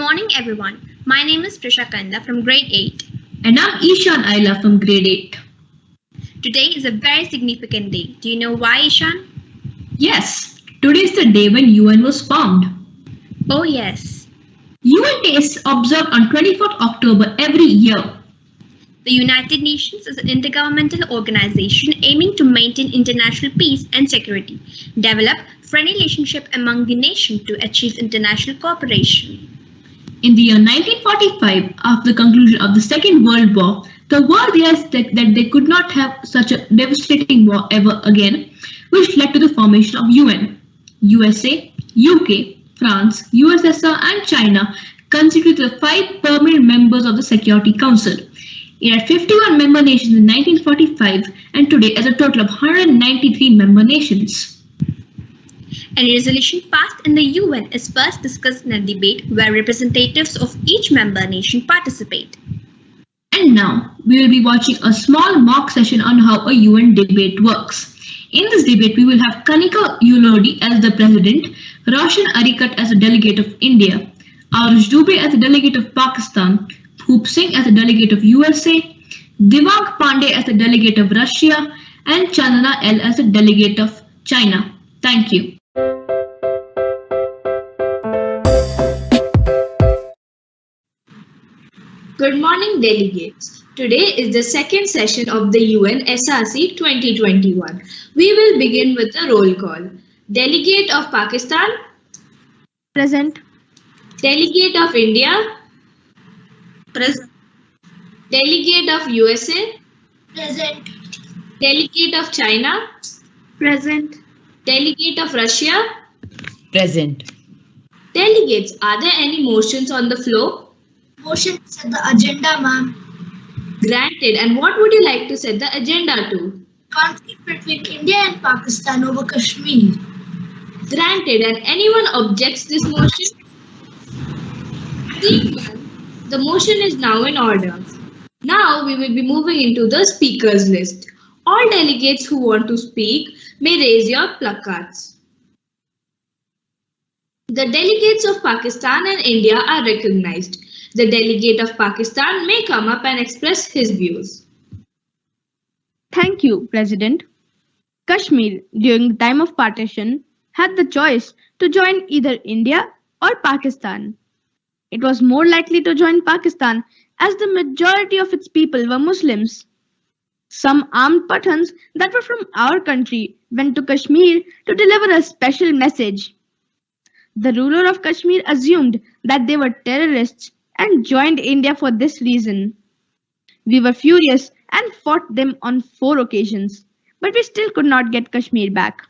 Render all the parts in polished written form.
morning, everyone. My name is Prisha Kanda from grade 8. And I'm Ishan Aila from grade 8. Today is a very significant day. Do you know why, Ishan? Yes, today is the day when UN was formed. Oh, yes. UN Day is observed on 24th October every year. The United Nations is an intergovernmental organization aiming to maintain international peace and security, develop friendly relationship among the nations to achieve international cooperation. In the year 1945, after the conclusion of the Second World War, the world realized that they could not have such a devastating war ever again, which led to the formation of UN. USA, UK, France, USSR and China constituted the 5 permanent members of the Security Council. It had 51 member nations in 1945 and today has a total of 193 member nations. Any resolution passed in the UN is first discussed in a debate where representatives of each member nation participate. And now we will be watching a small mock session on how a UN debate works. In this debate, we will have Kanika Ulodi as the president, Roshan Arikat as a delegate of India, Arush Dubey as a delegate of Pakistan, Hoop Singh as a delegate of USA, Divang Pandey as a delegate of Russia, and Chandana L as a delegate of China. Thank you. Good morning, delegates. Today is the second session of the UN SRC 2021. We will begin with the roll call. Delegate of Pakistan. Present. Delegate of India. Present. Delegate of USA. Present. Delegate of China. Present. Delegate of Russia. Present. Delegates, are there any motions on the floor? Motion to set the agenda, ma'am. Granted. And what would you like to set the agenda to? Conflict between India and Pakistan over Kashmir. Granted. And anyone objects this motion? Seeing none, the motion is now in order. Now we will be moving into the speakers list. All delegates who want to speak may raise your placards. The delegates of Pakistan and India are recognized. The delegate of Pakistan may come up and express his views. Thank you, President. Kashmir, during the time of partition, had the choice to join either India or Pakistan. It was more likely to join Pakistan as the majority of its people were Muslims. Some armed Pathans that were from our country went to Kashmir to deliver a special message. The ruler of Kashmir assumed that they were terrorists and joined India for this reason. We were furious and fought them on 4 occasions, but we still could not get Kashmir back.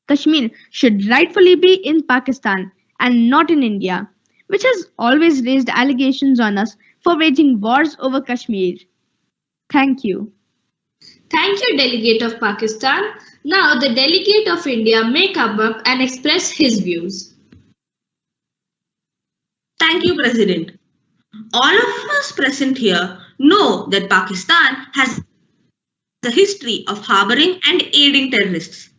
Kashmir should rightfully be in Pakistan and not in India, which has always raised allegations on us for waging wars over Kashmir. Thank you. Thank you, delegate of Pakistan. Now the delegate of India may come up and express his views. Thank you, President. All of us present here know that Pakistan has a history of harboring and aiding terrorists.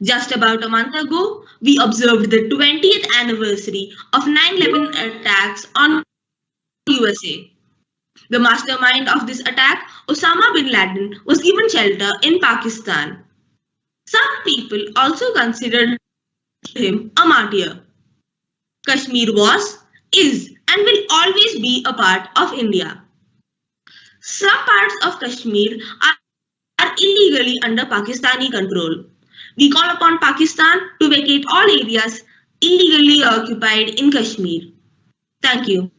Just about a month ago, we observed the 20th anniversary of 9/11 attacks on USA. The mastermind of this attack, Osama bin Laden, was given shelter in Pakistan. Some people also considered him a martyr. Kashmir was, is, and will always be a part of India. Some parts of Kashmir are illegally under Pakistani control. We call upon Pakistan to vacate all areas illegally occupied in Kashmir. Thank you.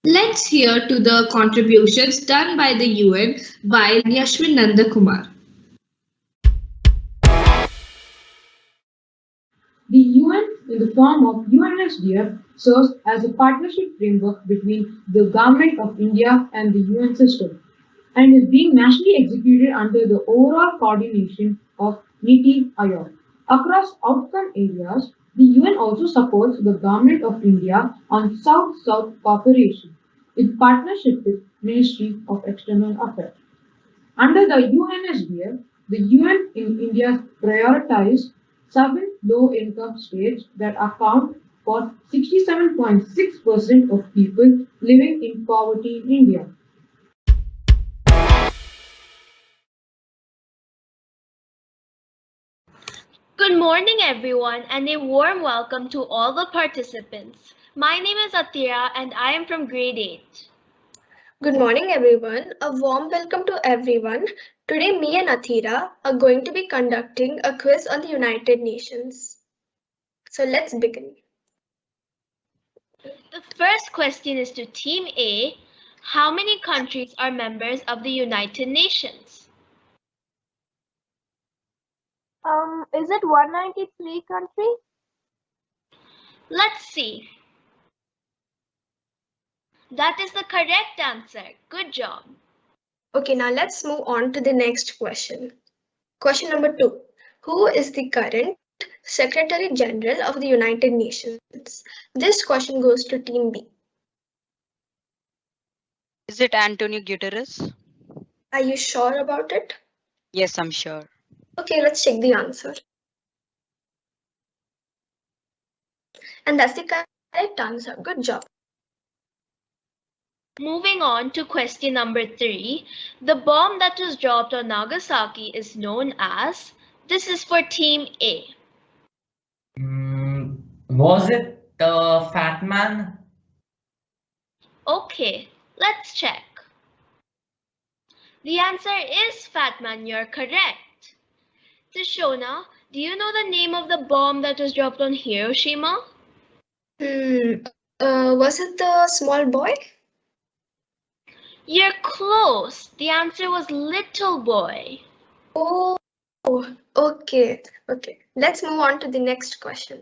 Let's hear to the contributions done by the UN by Yashwin Nandakumar. The UN, in the form of UNSDF, serves as a partnership framework between the Government of India and the UN system, and is being nationally executed under the overall coordination of NITI Aayog. Across outcome areas, the UN also supports the Government of India on South-South cooperation, in partnership with Ministry of External Affairs. Under the UNSDF, the UN in India prioritized 7 low-income states that account for 67.6% of people living in poverty in India. Good morning, everyone, and a warm welcome to all the participants. My name is Atira, and I am from grade 8. Good morning, everyone. A warm welcome to everyone. Today, me and Athira are going to be conducting a quiz on the United Nations. So let's begin. The first question is to Team A. How many countries are members of the United Nations? Is it 193 countries? Let's see. That is the correct answer. Good job. Okay, now let's move on to the next question. Question number 2. Who is the current Secretary General of the United Nations? This question goes to Team B. Is it Antonio Guterres? Are you sure about it? Yes, I'm sure. Okay, let's check the answer. And that's the correct answer. Good job. Moving on to question number 3. The bomb that was dropped on Nagasaki is known as. This is for Team A. Was it the Fat Man? Okay, let's check. The answer is Fat Man, you're correct. Tishona, do you know the name of the bomb that was dropped on Hiroshima? Was it the small boy? You're close. The answer was Little Boy. Oh, okay. Let's move on to the next question.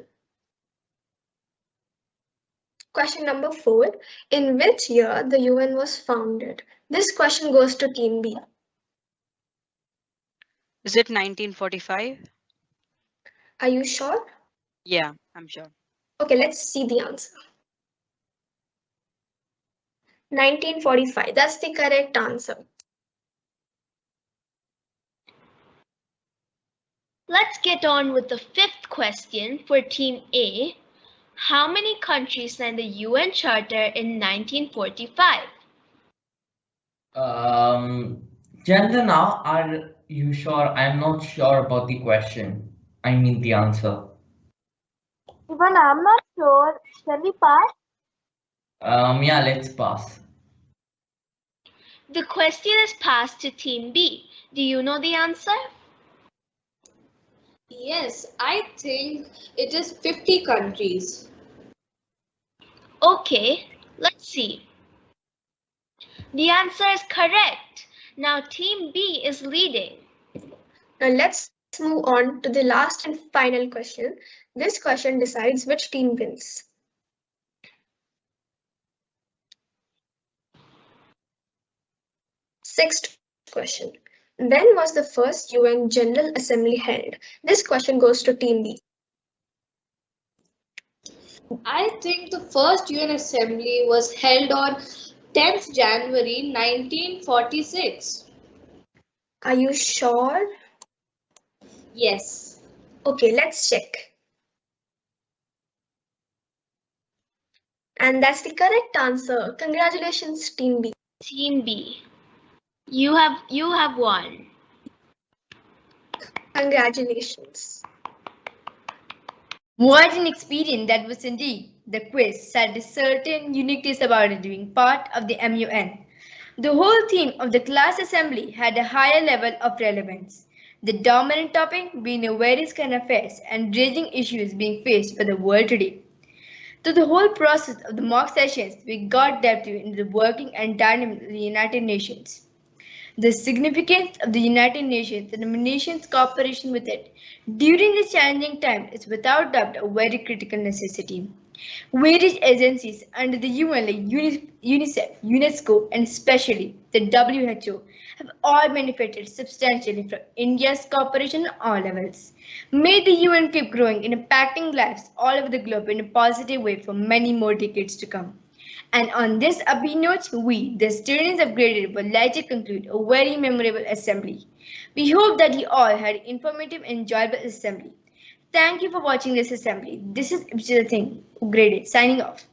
Question number 4. In which year the UN was founded? This question goes to Team B. Is it 1945? Are you sure? Yeah, I'm sure. Okay, let's see the answer. 1945. That's the correct answer. Let's get on with the 5th question for Team A. How many countries signed the UN Charter in 1945? Chandana, are you sure? I'm not sure about the question. I mean the answer. Even I'm not sure. Shall we pass? Yeah, let's pass. The question is passed to Team B. Do you know the answer? Yes, I think it is 50 countries. Okay, let's see. The answer is correct. Now Team B is leading. Now let's move on to the last and final question. This question decides which team wins. Sixth question. When was the first UN General Assembly held? This question goes to Team B. I think the first UN Assembly was held on 10th January 1946. Are you sure? Yes. Okay, let's check. And that's the correct answer. Congratulations, Team B. Team B. You have won. Congratulations. What an experience that was indeed. The quiz had a certain uniqueness about it being part of the MUN. The whole theme of the class assembly had a higher level of relevance. The dominant topic being the various kind of affairs and raging issues being faced by the world today. Through the whole process of the mock sessions, we got depth into the working and dynamics of the United Nations. The significance of the United Nations and the nation's cooperation with it during this challenging time is without doubt a very critical necessity. Various agencies under the UN like UNICEF, UNESCO, and especially the WHO have all benefited substantially from India's cooperation on all levels. May the UN keep growing and impacting lives all over the globe in a positive way for many more decades to come. And on this upbeat note, we, the students of grade 8, would like to conclude a very memorable assembly. We hope that you all had an informative and enjoyable assembly. Thank you for watching this assembly. This is Ibjita Singh, grade 8, signing off.